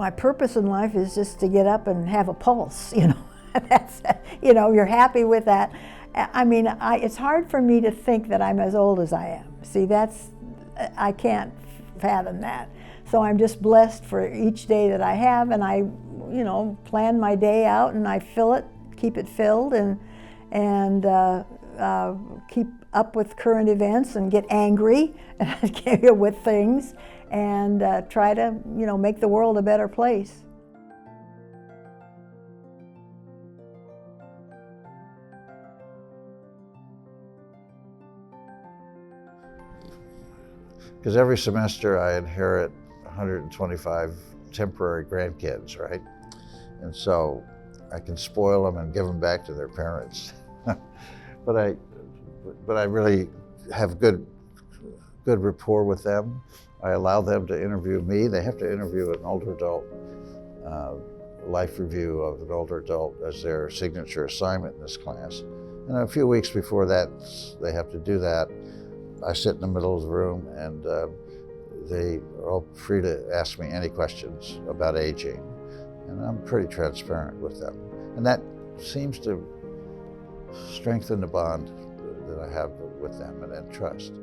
My purpose in life is just to get up and have a pulse, you know. That's, you know, you're happy with that. I mean, it's hard for me to think that I'm as old as I am. See, I can't fathom that. So I'm just blessed for each day that I have, and I, you know, plan my day out and I fill it, keep it filled, and keep up with current events and get angry with things, and try to, you know, make the world a better place. Because every semester I inherit 125 temporary grandkids, right? And so I can spoil them and give them back to their parents. but I really have good rapport with them. I allow them to interview me. They have to interview an older adult, life review of an older adult as their signature assignment in this class. And a few weeks before that, they have to do that. I sit in the middle of the room, and they are all free to ask me any questions about aging. And I'm pretty transparent with them. And that seems to strengthen the bond that I have with them and trust.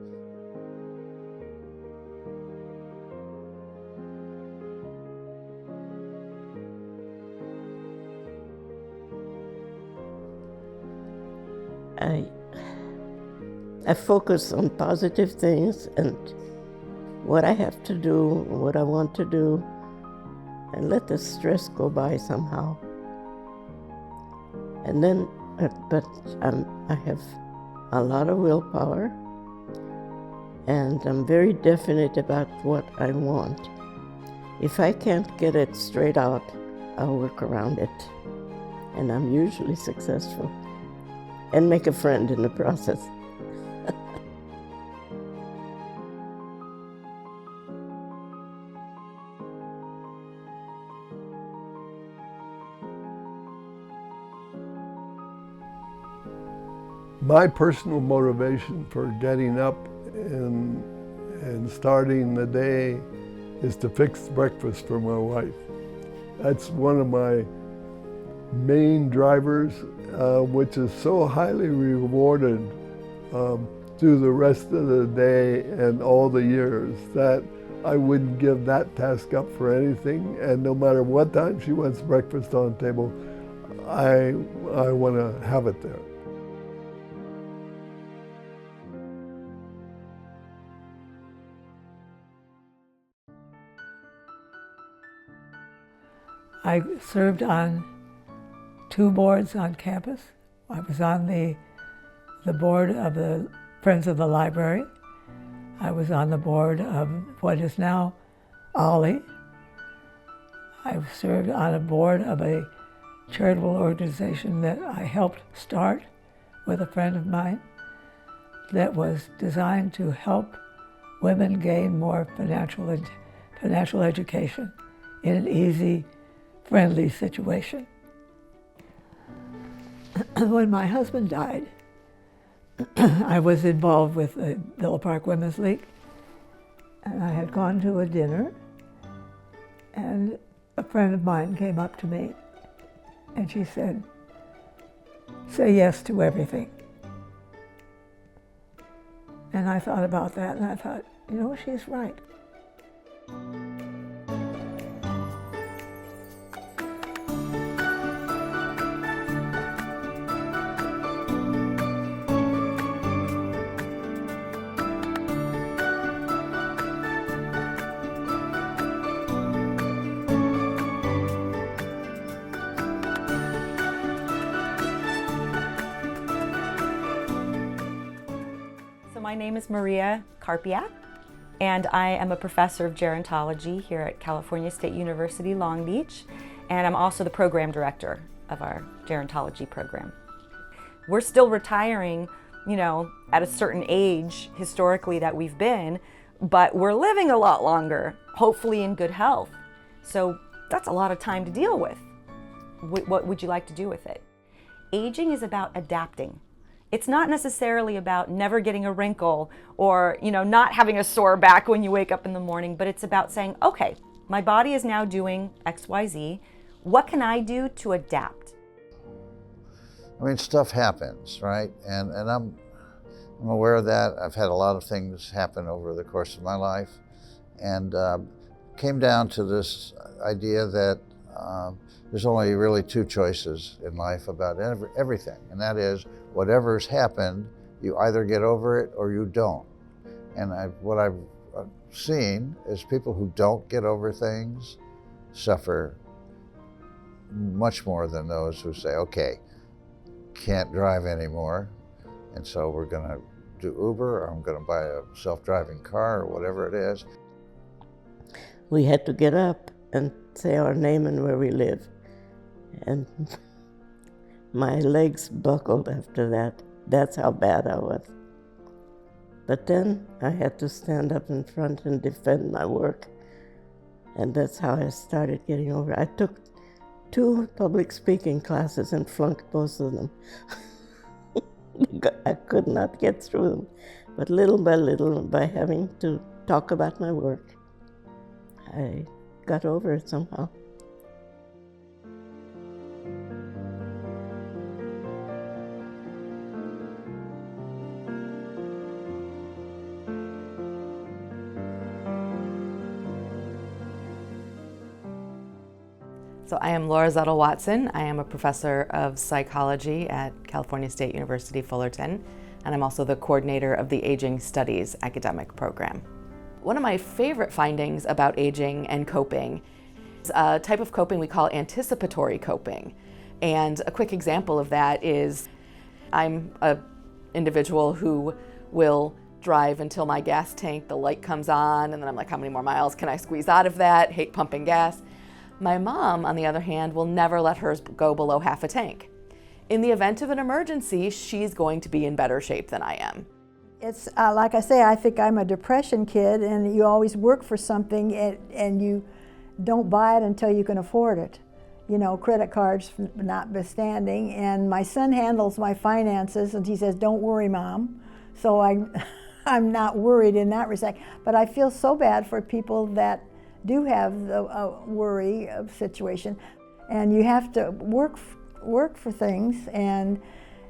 I focus on positive things and what I have to do, what I want to do, and let the stress go by somehow. And then, I have a lot of willpower, and I'm very definite about what I want. If I can't get it straight out, I'll work around it, and I'm usually successful, and make a friend in the process. My personal motivation for getting up and starting the day is to fix breakfast for my wife. That's one of my main drivers, which is so highly rewarded through the rest of the day and all the years that I wouldn't give that task up for anything. And no matter what time she wants breakfast on the table, I want to have it there. I served on 2 boards on campus. I was on the board of the Friends of the Library. I was on the board of what is now OLLI. I served on a board of a charitable organization that I helped start with a friend of mine that was designed to help women gain more financial education in an easy, friendly situation. When my husband died, I was involved with the Villa Park Women's League, and I had gone to a dinner, and a friend of mine came up to me, and she said, "Say yes to everything." And I thought about that, and I thought, you know, she's right. My name is Maria Karpiak, and I am a professor of gerontology here at California State University, Long Beach, and I'm also the program director of our gerontology program. We're still retiring, you know, at a certain age historically that we've been, but we're living a lot longer, hopefully in good health. So that's a lot of time to deal with. What would you like to do with it? Aging is about adapting. It's not necessarily about never getting a wrinkle or, you know, not having a sore back when you wake up in the morning, but it's about saying, okay, my body is now doing XYZ. What can I do to adapt? I mean, stuff happens, right? And I'm aware of that. I've had a lot of things happen over the course of my life, and came down to this idea that there's only really two choices in life about everything, and that is whatever's happened, you either get over it or you don't. And what I've seen is people who don't get over things suffer much more than those who say, okay, can't drive anymore, and so we're going to do Uber, or I'm going to buy a self-driving car, or whatever it is. We had to get up and say our name and where we live. And my legs buckled after that. That's how bad I was. But then I had to stand up in front and defend my work. And that's how I started getting over it. I took 2 public speaking classes and flunked both of them. I could not get through them. But little by little, by having to talk about my work, I got over it somehow. So I am Laura Zettel-Watson. I am a professor of psychology at California State University, Fullerton, and I'm also the coordinator of the Aging Studies academic program. One of my favorite findings about aging and coping is a type of coping we call anticipatory coping. And a quick example of that is I'm an individual who will drive until my gas tank, the light comes on, and then I'm like, how many more miles can I squeeze out of that? Hate pumping gas. My mom, on the other hand, will never let hers go below half a tank. In the event of an emergency, she's going to be in better shape than I am. It's like I say, I think I'm a depression kid, and you always work for something and you don't buy it until you can afford it. You know, credit cards notwithstanding. And my son handles my finances, and he says, "Don't worry, Mom." So I'm not worried in that respect. But I feel so bad for people that do have the worry of situation, and you have to work for things, and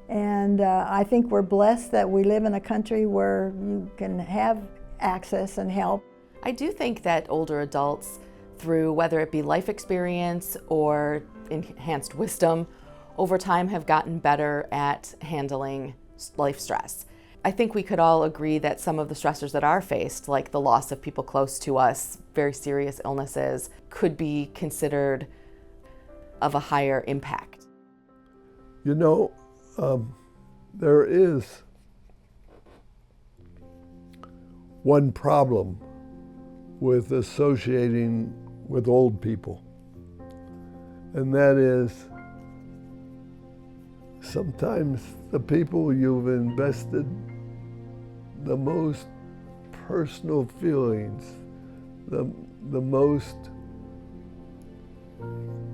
I think we're blessed that we live in a country where you can have access and help. I do think that older adults, through whether it be life experience or enhanced wisdom, over time have gotten better at handling life stress. I think we could all agree that some of the stressors that are faced, like the loss of people close to us, very serious illnesses, could be considered of a higher impact. You know, there is one problem with associating with old people, and that is sometimes the people you've invested the most personal feelings, the most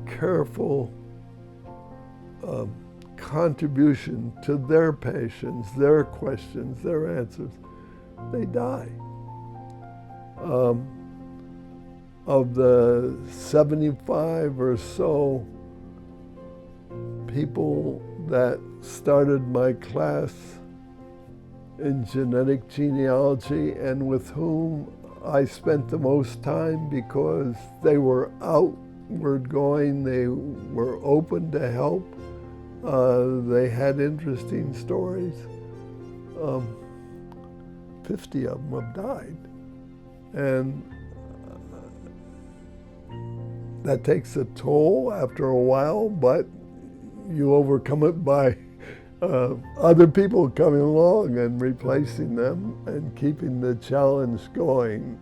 careful contribution to their patients, their questions, their answers, they die. Of the 75 or so people that started my class in genetic genealogy and with whom I spent the most time because they were outward going, they were open to help, they had interesting stories. 50 of them have died. And that takes a toll after a while, but you overcome it by other people coming along and replacing them and keeping the challenge going.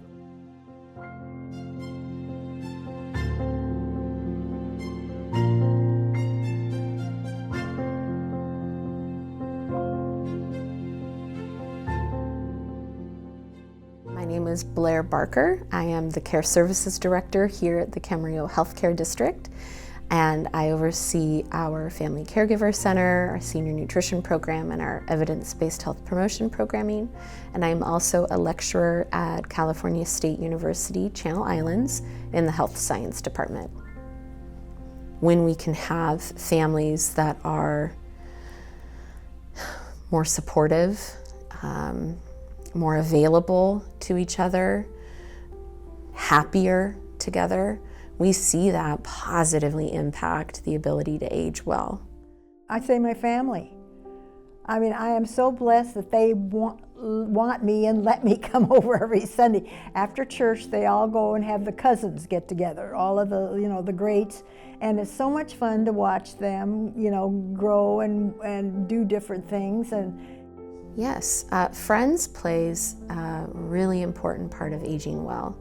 My name is Blair Barker. I am the Care Services Director here at the Camarillo Healthcare District. and I oversee our Family Caregiver Center, our Senior Nutrition Program, and our Evidence-Based Health Promotion Programming. And I'm also a lecturer at California State University, Channel Islands, in the Health Science Department. When we can have families that are more supportive, more available to each other, happier together, we see that positively impact the ability to age well. I say my family. I mean, I am so blessed that they want me and let me come over every Sunday. After church, they all go and have the cousins get together, all of the, the greats. And it's so much fun to watch them, grow and do different things. And yes, friends plays a really important part of aging well.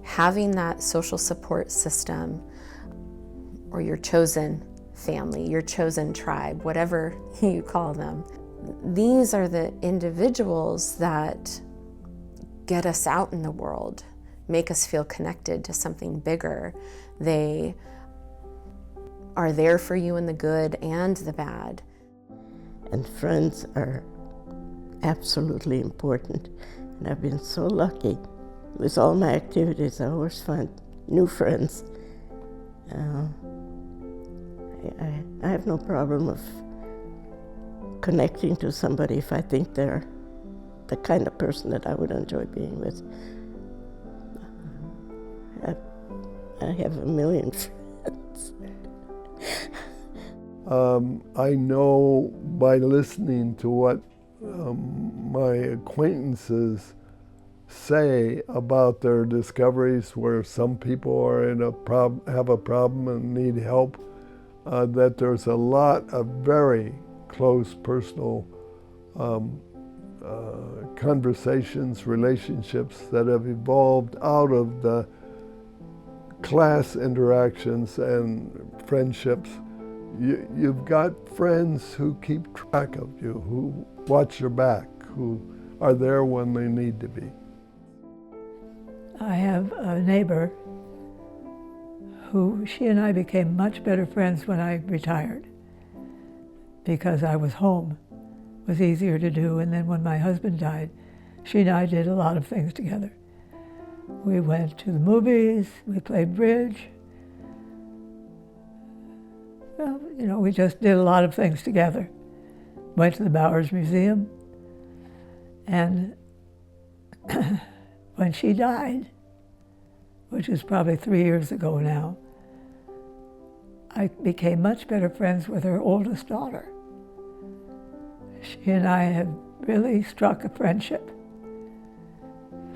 Having that social support system, or your chosen family, your chosen tribe, whatever you call them, these are the individuals that get us out in the world, make us feel connected to something bigger. They are there for you in the good and the bad. And friends are absolutely important. And I've been so lucky. With all my activities, I always find new friends. I have no problem of connecting to somebody if I think they're the kind of person that I would enjoy being with. I have a million friends. I know by listening to what my acquaintances say about their discoveries, where some people are have a problem and need help, that there's a lot of very close personal conversations, relationships that have evolved out of the class interactions and friendships. You've got friends who keep track of you, who watch your back, who are there when they need to be. I have a neighbor who, she and I became much better friends when I retired, because I was home. It was easier to do. And then when my husband died, she and I did a lot of things together. We went to the movies, we played bridge. Well, we just did a lot of things together. Went to the Bowers Museum. And when she died, which is probably 3 years ago now, I became much better friends with her oldest daughter. She and I have really struck a friendship.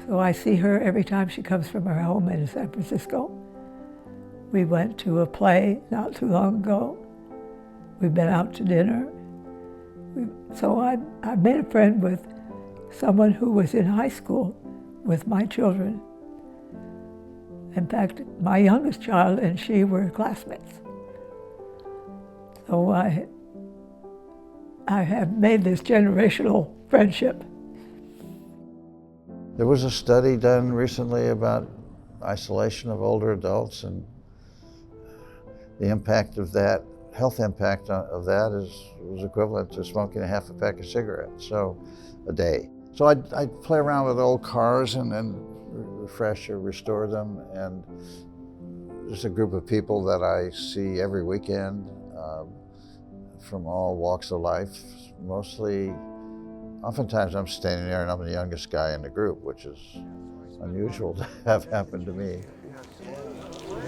So I see her every time she comes from her home in San Francisco. We went to a play not too long ago. We've been out to dinner. So I made a friend with someone who was in high school with my children. In fact, my youngest child and she were classmates. So I have made this generational friendship. There was a study done recently about isolation of older adults, and the impact of that, health impact of that was equivalent to smoking a half a pack of cigarettes a day. So I'd play around with old cars and refresh or restore them, and there's a group of people that I see every weekend from all walks of life, mostly. Oftentimes I'm standing there and I'm the youngest guy in the group, which is unusual to have happen to me.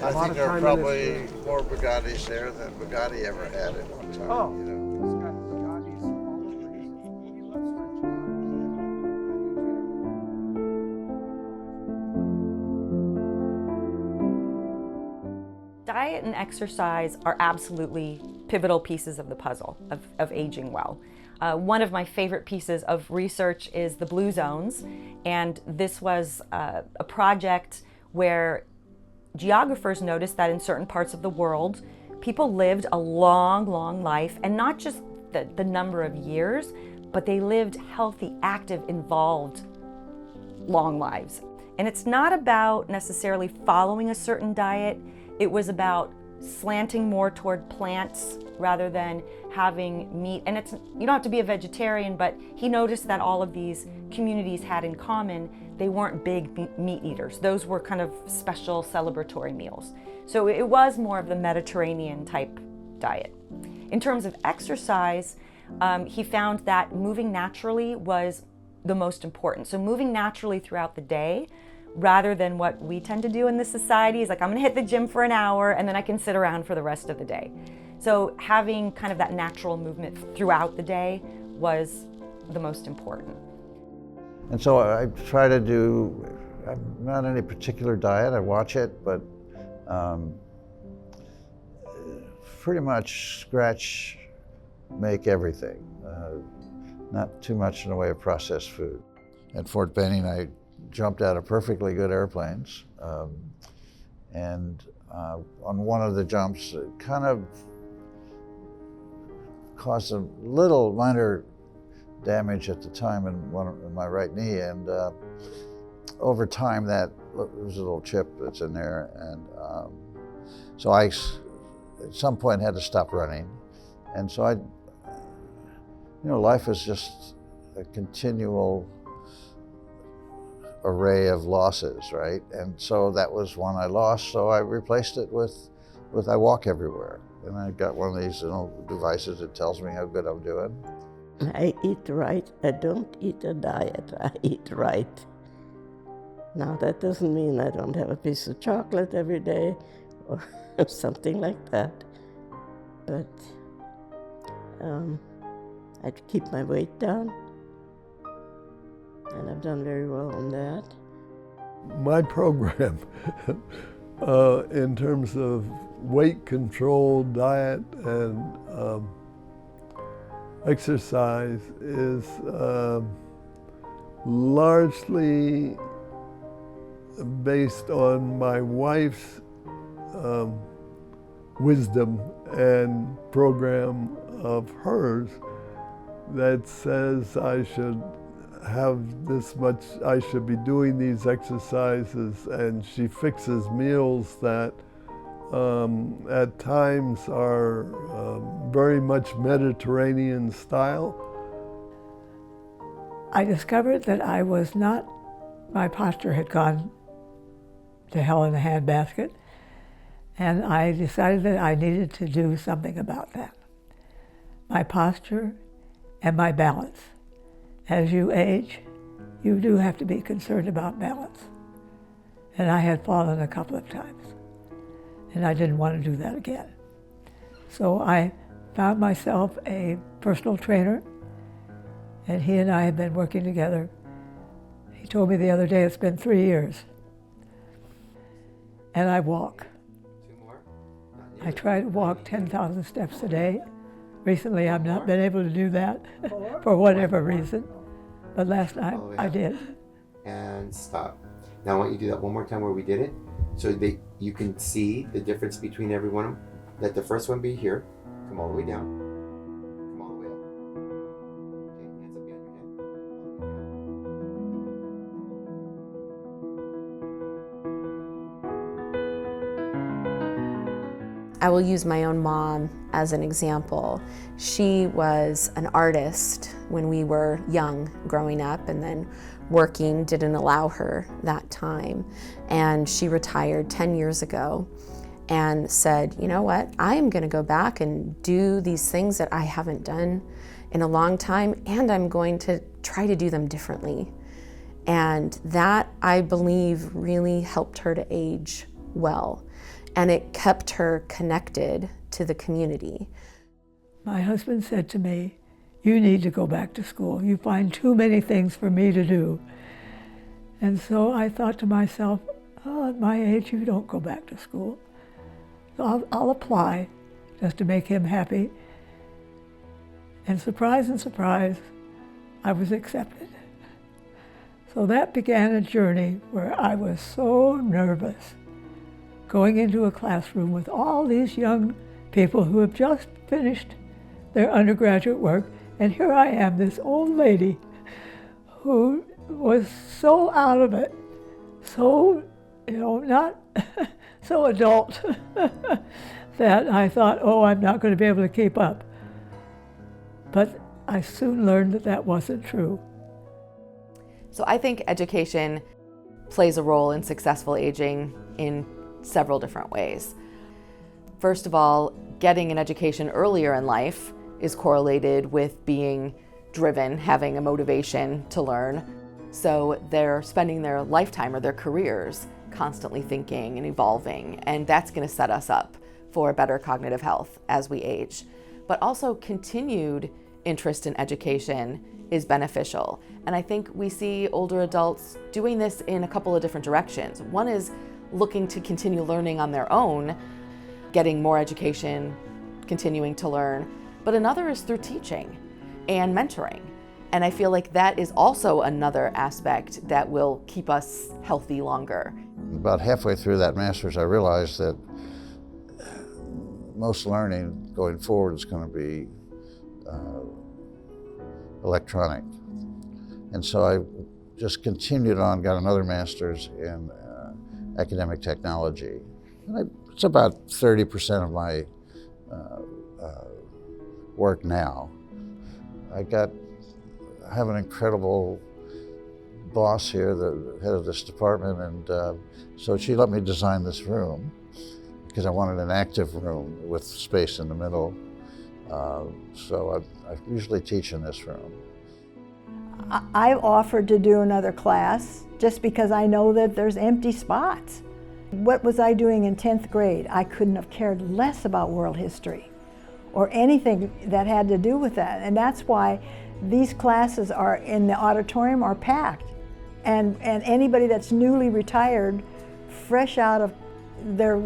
I think there are probably more Bugattis there than Bugatti ever had at one time. Diet and exercise are absolutely pivotal pieces of the puzzle of aging well. One of my favorite pieces of research is the Blue Zones, and this was a project where geographers noticed that in certain parts of the world, people lived a long, long life, and not just the number of years, but they lived healthy, active, involved, long lives. And it's not about necessarily following a certain diet. It was about slanting more toward plants rather than having meat. And you don't have to be a vegetarian, but he noticed that all of these communities had in common, they weren't big meat eaters. Those were kind of special celebratory meals. So it was more of the Mediterranean type diet. In terms of exercise, he found that moving naturally was the most important. So moving naturally throughout the day, rather than what we tend to do in this society is like, I'm gonna hit the gym for an hour and then I can sit around for the rest of the day. So having kind of that natural movement throughout the day was the most important. And so I try to do, not any particular diet, I watch it, but pretty much scratch, make everything. Not too much in the way of processed food. At Fort Benning, I jumped out of perfectly good airplanes. And on one of the jumps, it kind of caused a little minor damage at the time in my right knee. And over time, there's a little chip that's in there. And so I, at some point, had to stop running. And so life is just a continual array of losses, right? And so that was one I lost, so I replaced it with I walk everywhere. And I got one of these devices that tells me how good I'm doing. I eat right. I don't eat a diet. I eat right. Now, that doesn't mean I don't have a piece of chocolate every day or something like that. But I keep my weight down, and I've done very well on that. My program, in terms of weight control, diet, and exercise, is largely based on my wife's wisdom and program of hers that says I should have this much, I should be doing these exercises, and she fixes meals that at times are very much Mediterranean style. I discovered that my posture had gone to hell in a handbasket, and I decided that I needed to do something about that. My posture and my balance. As you age, you do have to be concerned about balance. And I had fallen a couple of times, and I didn't want to do that again. So I found myself a personal trainer, and he and I have been working together. He told me the other day it's been 3 years. And I walk. I try to walk 10,000 steps a day. Recently, I've not been able to do that for whatever reason, but last time I did. And stop. Now I want you to do that one more time where we did it, so that you can see the difference between every one of them. Let the first one be here. Come all the way down. Come all the way up. Okay, hands up behind your head. All the way down. I will use my own mom as an example. She was an artist when we were young, growing up, and then working didn't allow her that time. And she retired 10 years ago and said, you know what, I am gonna go back and do these things that I haven't done in a long time, and I'm going to try to do them differently. And that, I believe, really helped her to age well. And it kept her connected to the community. My husband said to me, you need to go back to school. You find too many things for me to do. And so I thought to myself, oh, at my age, you don't go back to school. So I'll apply just to make him happy. And surprise, I was accepted. So that began a journey where I was so nervous, going into a classroom with all these young people who have just finished their undergraduate work, and here I am, this old lady who was so out of it, so, not so adult, that I thought, oh, I'm not going to be able to keep up. But I soon learned that that wasn't true. So I think education plays a role in successful aging in several different ways. First of all, getting an education earlier in life is correlated with being driven, having a motivation to learn. So they're spending their lifetime or their careers constantly thinking and evolving, and that's going to set us up for better cognitive health as we age. But also continued interest in education is beneficial. And I think we see older adults doing this in a couple of different directions. One is looking to continue learning on their own, getting more education, continuing to learn. But another is through teaching and mentoring. And I feel like that is also another aspect that will keep us healthy longer. About halfway through that master's, I realized that most learning going forward is going to be electronic. And so I just continued on, got another master's in academic technology. And it's about 30% of my work now. I have an incredible boss here, the head of this department, and so she let me design this room because I wanted an active room with space in the middle. So I usually teach in this room. I've offered to do another class just because I know that there's empty spots. What was I doing in 10th grade? I couldn't have cared less about world history or anything that had to do with that. And that's why these classes are in the auditorium are packed. And anybody that's newly retired, fresh out of their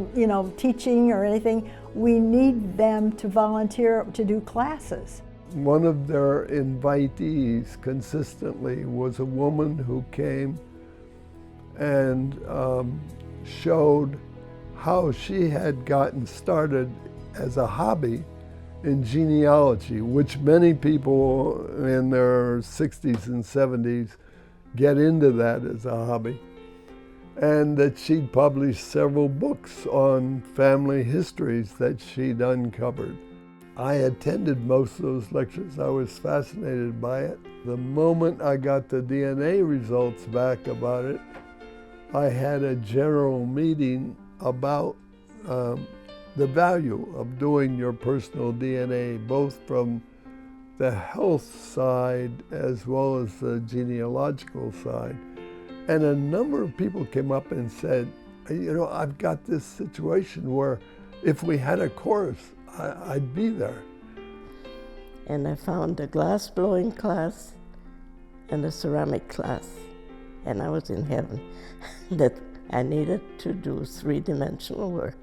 teaching or anything, we need them to volunteer to do classes. One of their invitees consistently was a woman who came and showed how she had gotten started as a hobby in genealogy, which many people in their 60s and 70s get into that as a hobby. And that she'd published several books on family histories that she'd uncovered. I attended most of those lectures. I was fascinated by it. The moment I got the DNA results back about it, I had a general meeting about the value of doing your personal DNA, both from the health side as well as the genealogical side. And a number of people came up and said, I've got this situation where if we had a course, I'd be there. And I found a glass blowing class and a ceramic class, and I was in heaven. That I needed to do three-dimensional work.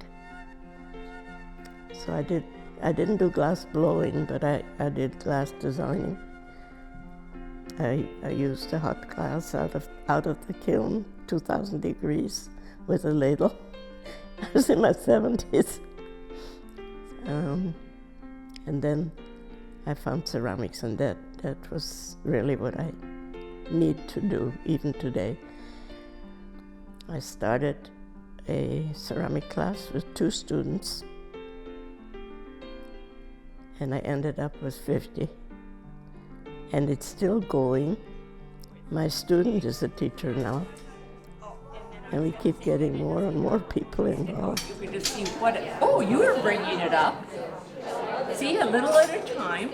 So I didn't do glass blowing, but I did glass designing. I used a hot glass out of the kiln, 2,000 degrees, with a ladle. I was in my 70s. And then I found ceramics, and that was really what I need to do even today. I started a ceramic class with 2 students, and I ended up with 50. And it's still going. My student is a teacher now, and we keep getting more and more people involved. You can just see what, oh, you are bringing it up. See, a little at a time.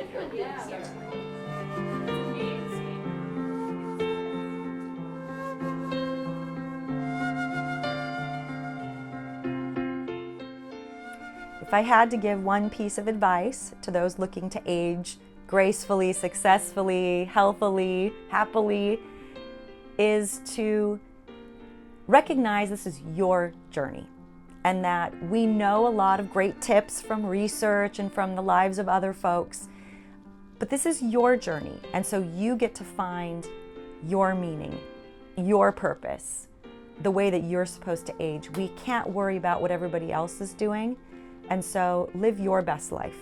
If I had to give one piece of advice to those looking to age gracefully, successfully, healthily, happily, is to recognize this is your journey, and that we know a lot of great tips from research and from the lives of other folks, but this is your journey, and so you get to find your meaning, your purpose, the way that you're supposed to age. We can't worry about what everybody else is doing, and so live your best life.